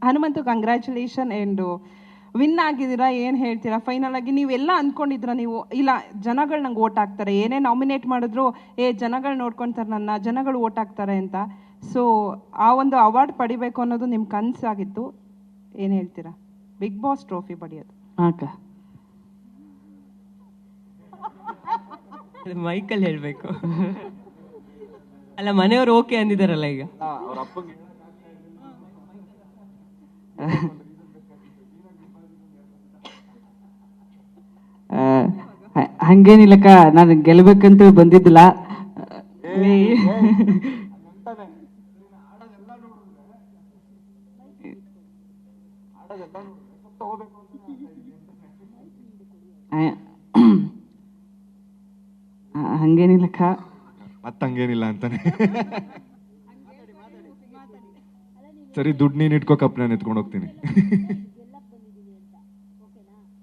Hanumanthu congratulation and win ಆಗಿದ್ದೀರಾ, ಏನು ಹೇಳ್ತೀರಾ? ಫೈನಲ್ ಆಗಿ ನೀವೆಲ್ಲ ಅಂದ್ಕೊಂಡಿದ್ರ ನೀವು ಇಲ್ಲ ಜನಗಳು ನಂಗೆ ಓಟ್ ಹಾಕ್ತಾರೆ, ಏನೇ ನಾಮಿನೇಟ್ ಮಾಡಿದ್ರು ಜನಗಳು ನೋಡ್ಕೊತಾರೆ ನನ್ನ, ಜನಗಳು ಓಟ್ ಹಾಕ್ತಾರೆ ಅಂತ. ಸೊ ಆ ಒಂದು ಅವಾರ್ಡ್ ಪಡಿಬೇಕು ಅನ್ನೋದು ನಿಮ್ಮ ಕನಸಾಗಿತ್ತು, ಏನು ಹೇಳ್ತೀರಾ? ಬಿಗ್ ಬಾಸ್ ಟ್ರೋಫಿ ಪಡೆಯೋದು. ಅಕ್ಕ ಮೈಕಲ್ಲಿ ಹೇಳಬೇಕು. ಅಲ್ಲ, ಮನೆಯವರು ಓಕೆ ಅಂದಿದಾರಲ್ಲ ಈಗ. ಹಂಗೇನಿಲ್ಲಕ್ಕ, ನಾನು ಗೆಲ್ಬೇಕಂತ ಬಂದಿದ್ದಿಲ್ಲ. ಹಂಗೇನಿಲ್ಲಕ್ಕ, ಮತ್ತಂಗೇನಿಲ್ಲ ಅಂತಾನೆ. ಸರಿ, ದುಡ್ಡು ನೀನು ಇಟ್ಕೋ, ಕಪ್ ನಾನು ಎತ್ಕೊಂಡು ಹೋಗ್ತೀನಿ.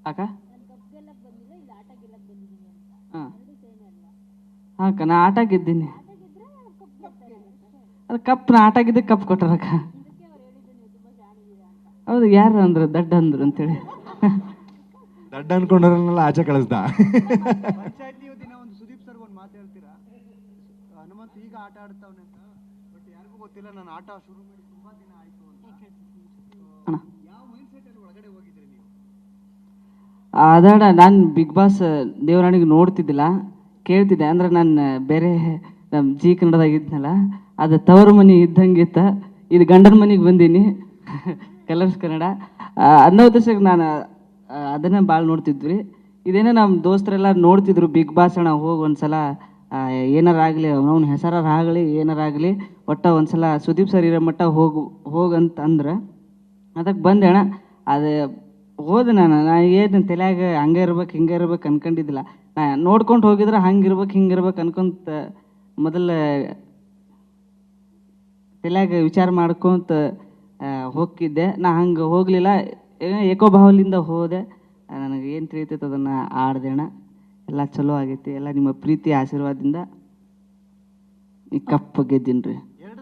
ಅಕ್ಕ ಅಕ್ಕ ನಾ ಆಟ ಗೆದ್ದೀನಿ, ಅದು ಕಪ್ ನಾ ಆಟ ಗೆದ್ದೆ ಕಪ್ ಕೊಟ್ಟಾರಕ್ಕ. ಹೌದು, ಯಾರು ಅಂದ್ರು ದಡ್ಡ ಅಂದ್ರು ಅಂತೇಳಿ. ದಡ್ಡ ಅನ್ಕೊಂಡ್ರನ್ನೆಲ್ಲ ಆಚೆ ಕಳಿಸ್ದ. ಪಂಚಾಯತಿ ದಿನ ಒಂದು ಸುದೀಪ್ ಸರ್ ಒಂದು ಮಾತು ಹೇಳ್ತೀರಾ? ಹನುಮಂತ್ ಈಗ ಆಟ ಆಡ್ತಾವನೆ ಅಂತ, ಬಟ್ ಯಾರಿಗೂ ಗೊತ್ತಿಲ್ಲ ನಾನು ಆಟ ಶುರು ಮಾಡಿ ತುಂಬಾ ದಿನ ಆಯ್ತು ಅಂತ. ಯಾವ ಮೈಂಡ್ ಸೆಟ್ ಅಲ್ಲಿ ಒಳಗಡೆ ಹೋಗಿದ್ರಿ ನೀವು? ಅದಣ್ಣ, ನಾನು ಬಿಗ್ ಬಾಸ್ ದೇವರಾಣಿಗೆ ನೋಡ್ತಿದ್ದಿಲ್ಲ, ಕೇಳ್ತಿದ್ದೆ. ಅಂದ್ರೆ ನಾನು ಬೇರೆ ನಮ್ಮ ಜಿ ಕನ್ನಡದಾಗ ಇದ್ನಲ್ಲ, ಅದು ತವರು ಮನೆ ಇದ್ದಂಗಿತ್ತ. ಇದು ಗಂಡನ ಮನೆಗೆ ಬಂದೀನಿ, ಕಲರ್ಸ್ ಕನ್ನಡ. ಅನ್ನೋ ಉದ್ದೇಶಕ್ಕೆ ನಾನು ಅದನ್ನ ಭಾಳ ನೋಡ್ತಿದ್ವಿ. ಇದೇನೋ ನಮ್ಮ ದೋಸ್ತರೆಲ್ಲ ನೋಡ್ತಿದ್ರು ಬಿಗ್ ಬಾಸ್ ಅಣ್ಣ, ಹೋಗಿ ಒಂದ್ಸಲ ಏನಾರಾಗಲಿ ಅವ್ನ ಹೆಸರಾರು ಆಗಲಿ ಏನಾರಾಗಲಿ, ಒಟ್ಟು ಒಂದ್ಸಲ ಸುದೀಪ್ ಸರ್ ಇರೋ ಮಟ್ಟ ಹೋಗಂತ ಅಂದ್ರೆ ಅದಕ್ಕೆ ಬಂದೆ ಅಣ್ಣ. ಅದು ಹೋದೆ ನಾನು ಏನು ತಲೆಯಾಗ ಹಂಗೆ ಇರ್ಬೇಕು ಹಿಂಗೆ ಇರ್ಬೇಕು ಅನ್ಕೊಂಡಿದ್ದಿಲ್ಲ. ನಾ ನೋಡ್ಕೊಂಡು ಹೋಗಿದ್ರೆ ಹಂಗಿರ್ಬೇಕು ಹಿಂಗಿರ್ಬೇಕು ಅನ್ಕೊಂತ ಮೊದಲ ತಲೆಯಾಗ ವಿಚಾರ ಮಾಡ್ಕೊಂತ ಹೋಗಿದ್ದೆ. ನಾ ಹಂಗೆ ಹೋಗಲಿಲ್ಲ, ಏಕೋಭಾವಲಿಂದ ಹೋದೆ. ನನಗೆ ಏನು ತಿಳಿತೈತೆ ಅದನ್ನು ಆಡ್ದೆ ಅಣ್ಣ. ಎಲ್ಲ ಚಲೋ ಆಗೈತಿ, ಎಲ್ಲ ನಿಮ್ಮ ಪ್ರೀತಿ ಆಶೀರ್ವಾದದಿಂದ ಈ ಕಪ್ ಗೆದ್ದೀನಿ ರೀ.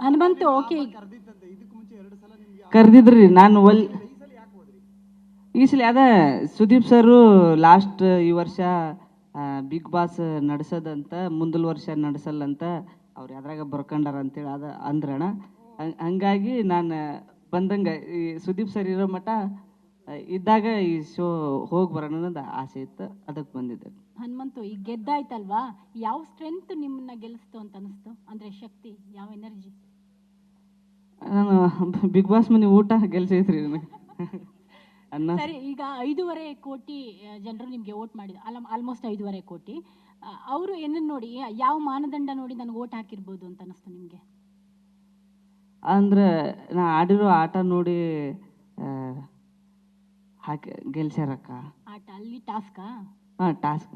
ಹನುಮಂತು ಓಕೆ ಕರೆದಿದ್ರಿ, ನಾನು ಈ ಸಲ ಅದ ಸುದೀಪ್ ಸರು ಲಾಸ್ಟ್ ಈ ವರ್ಷ ಬಿಗ್ ಬಾಸ್ ನಡೆಸೋದಂತ, ಮುಂದಿನ ವರ್ಷ ನಡೆಸಲ್ಲಂತ ಅವ್ರು ಯಾವ್ದ್ರಾಗ ಬರ್ಕೊಂಡಾರ ಅಂತೇಳಿ ಅದ ಅಂದ್ರಣ. ಹಂಗಾಗಿ ನಾನು ಬಂದಂಗೆ ಈ ಸುದೀಪ್ ಸರ್ ಇರೋ ಮಟ್ಟ ಇದ್ದಾಗ ಈ ಶೋ ಹೋಗಿ ಬರೋಣ ಅನ್ನೋದು ಆಸೆ ಇತ್ತು, ಅದಕ್ಕೆ ಬಂದಿದ್ದೆ. ಹನುಮಂತು, ಈಗ ಗೆದ್ದಾಯ್ತಲ್ವಾ, ಯಾವ ಸ್ಟ್ರೆಂತ್ ನಿಮ್ಮನ್ನ ಗೆಲ್ಲಿಸ್ತು ಅಂತ ಅನಿಸ್ತು? ಅಂದರೆ ಶಕ್ತಿ, ಯಾವ ಎನರ್ಜಿ? ನಾನು ಬಿಗ್ ಬಾಸ್ ಮನೆ ಊಟ ಗೆಲ್ಸೈತ್ರಿ ನನಗೆ. ಸರಿ, ಈಗ 5.5 ಕೋಟಿ ಜನರು ನಿಮಗೆ ವೋಟ್ ಮಾಡಿದ, ಆಲ್ಮೋಸ್ಟ್ 5.5 ಕೋಟಿ. ಅವರು ಏನನ್ನು ನೋಡಿ, ಯಾವ ಮಾನದಂಡ ನೋಡಿ ನನಗೆ ವೋಟ್ ಹಾಕಿರ್ಬೋದು ಅಂತ ಅನಿಸ್ತು ನಿಮಗೆ? ಅಂದ್ರೆ ನಾ ಆಡಿರೋ ಆಟ ನೋಡಿ ಹಾಕಿ ಗೆಲ್ಸ್ಯಾರಕ್ಕ. ಆಟ ಅಲ್ಲಿ ಟಾಸ್ಕಾ? ಹಾಂ, ಟಾಸ್ಕ್.